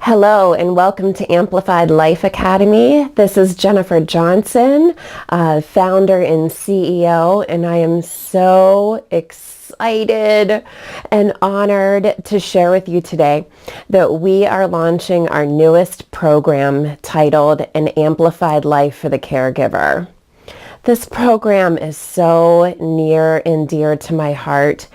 Hello and welcome to Amplified Life Academy. This is Jennifer Johnson, founder and CEO, and I am so excited and honored to share with you today that we are launching our newest program titled An Amplified Life for the Caregiver. This program is so near and dear to my heart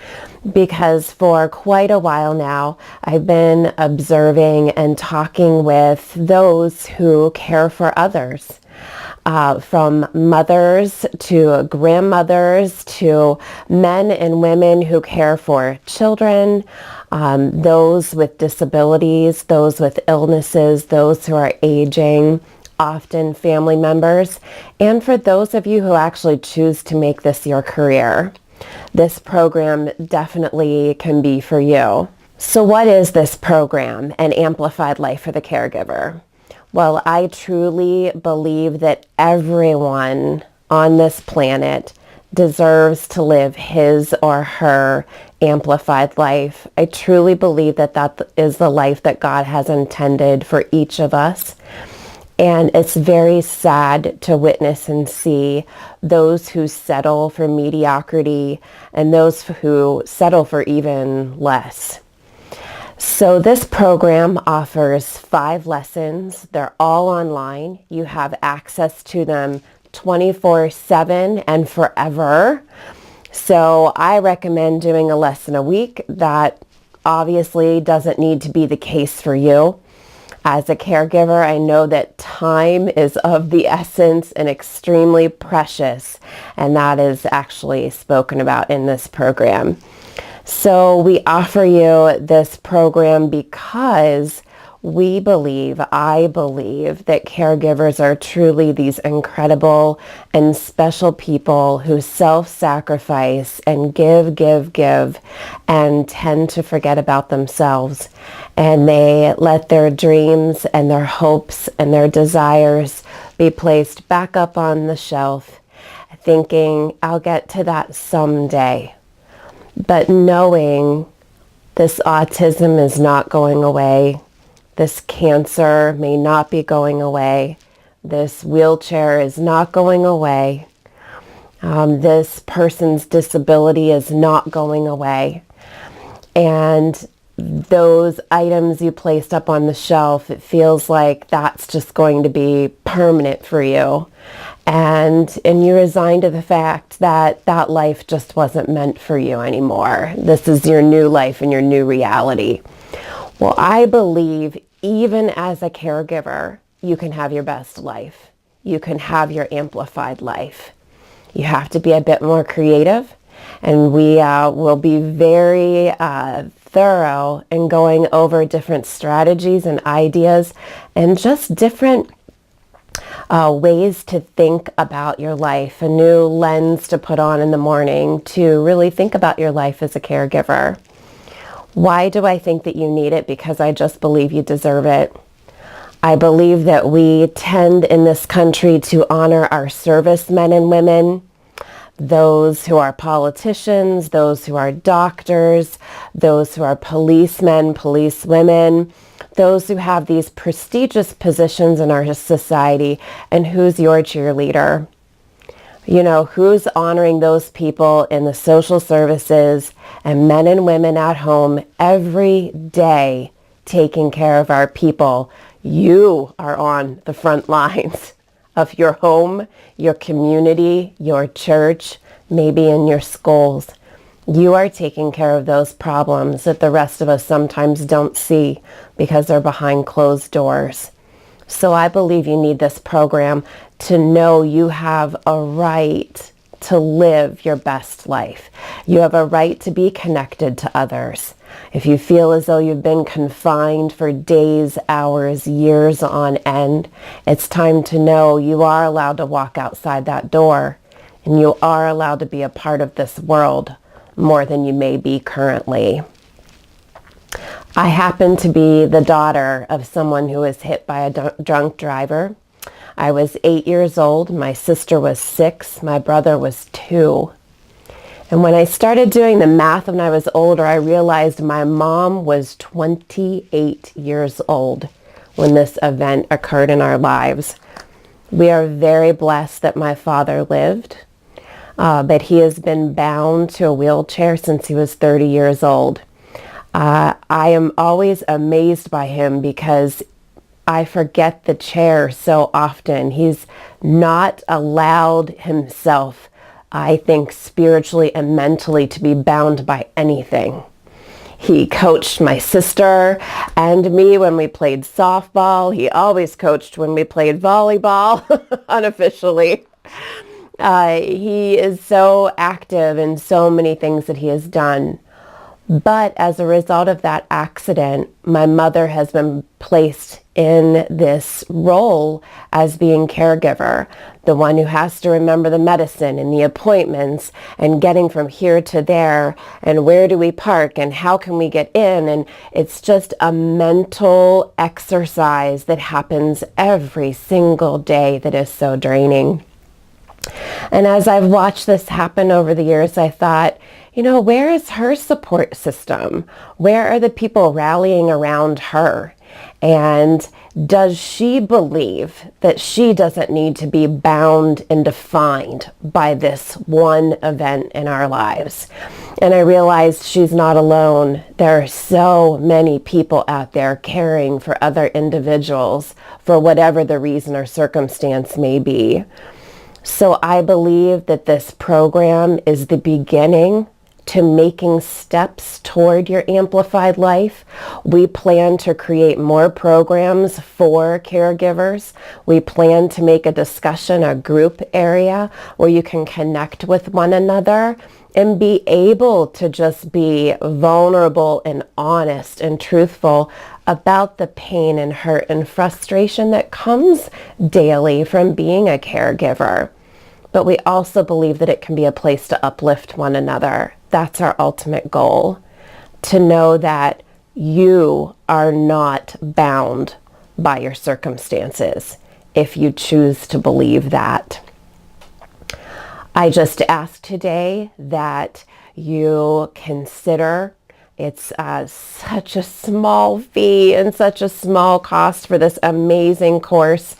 because for quite a while now, I've been observing and talking with those who care for others, from mothers to grandmothers to men and women who care for children, those with disabilities, those with illnesses, those who are aging, often family members, and for those of you who actually choose to make this your career. This program definitely can be for you. So what is this program, An Amplified Life for the Caregiver? Well, I truly believe that everyone on this planet deserves to live his or her amplified life. I truly believe that that is the life that God has intended for each of us. And it's very sad to witness and see those who settle for mediocrity and those who settle for even less. So this program offers 5 lessons. They're all online. You have access to them 24/7 and forever. So I recommend doing a lesson a week. That obviously doesn't need to be the case for you. As a caregiver, I know that time is of the essence and extremely precious, and that is actually spoken about in this program. So we offer you this program because I believe that caregivers are truly these incredible and special people who self-sacrifice and give, and tend to forget about themselves. And they let their dreams and their hopes and their desires be placed back up on the shelf, thinking, I'll get to that someday. But knowing this autism is not going away, this cancer may not be going away, this wheelchair is not going away, this person's disability is not going away. And those items you placed up on the shelf, it feels like that's just going to be permanent for you. And you resign to the fact that that life just wasn't meant for you anymore. This is your new life and your new reality. Well, I believe even as a caregiver, you can have your best life. You can have your amplified life. You have to be a bit more creative, and we will be very thorough in going over different strategies and ideas and just different ways to think about your life, a new lens to put on in the morning to really think about your life as a caregiver. Why do I think that you need it? Because I just believe you deserve it. I believe that we tend in this country to honor our servicemen and women, those who are politicians, those who are doctors, those who are policemen, policewomen, those who have these prestigious positions in our society. And who's your cheerleader? You know, who's honoring those people in the social services and men and women at home every day taking care of our people? You are on the front lines of your home, your community, your church, maybe in your schools. You are taking care of those problems that the rest of us sometimes don't see because they're behind closed doors. So I believe you need this program to know you have a right to live your best life. You have a right to be connected to others. If you feel as though you've been confined for days, hours, years on end, it's time to know you are allowed to walk outside that door and you are allowed to be a part of this world more than you may be currently. I happen to be the daughter of someone who was hit by a drunk driver. I was 8 years old. My sister was 6. My brother was 2. And when I started doing the math when I was older, I realized my mom was 28 years old when this event occurred in our lives. We are very blessed that my father lived, but he has been bound to a wheelchair since he was 30 years old. I am always amazed by him because I forget the chair so often. He's not allowed himself, I think, spiritually and mentally to be bound by anything. He coached my sister and me when we played softball. He always coached when we played volleyball, unofficially. He is so active in so many things that he has done. But as a result of that accident, my mother has been placed in this role as being caregiver, the one who has to remember the medicine and the appointments and getting from here to there and where do we park and how can we get in. And it's just a mental exercise that happens every single day that is so draining. And as I've watched this happen over the years, I thought, where is her support system? Where are the people rallying around her? And does she believe that she doesn't need to be bound and defined by this one event in our lives? And I realized she's not alone. There are so many people out there caring for other individuals for whatever the reason or circumstance may be. So I believe that this program is the beginning to making steps toward your amplified life. We plan to create more programs for caregivers. We plan to make a discussion, a group area where you can connect with one another and be able to just be vulnerable and honest and truthful about the pain and hurt and frustration that comes daily from being a caregiver. But we also believe that it can be a place to uplift one another. That's our ultimate goal, to know that you are not bound by your circumstances if you choose to believe that. I just ask today that you consider it's such a small fee and such a small cost for this amazing course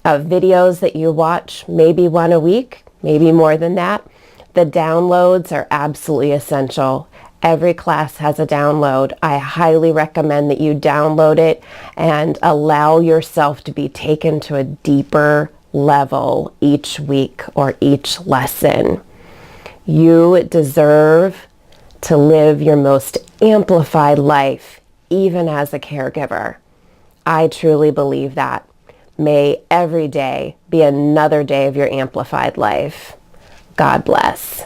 of videos that you watch, maybe one a week, maybe more than that. The downloads are absolutely essential. Every class has a download. I highly recommend that you download it and allow yourself to be taken to a deeper level each week or each lesson. You deserve to live your most amplified life, even as a caregiver. I truly believe that. May every day be another day of your amplified life. God bless.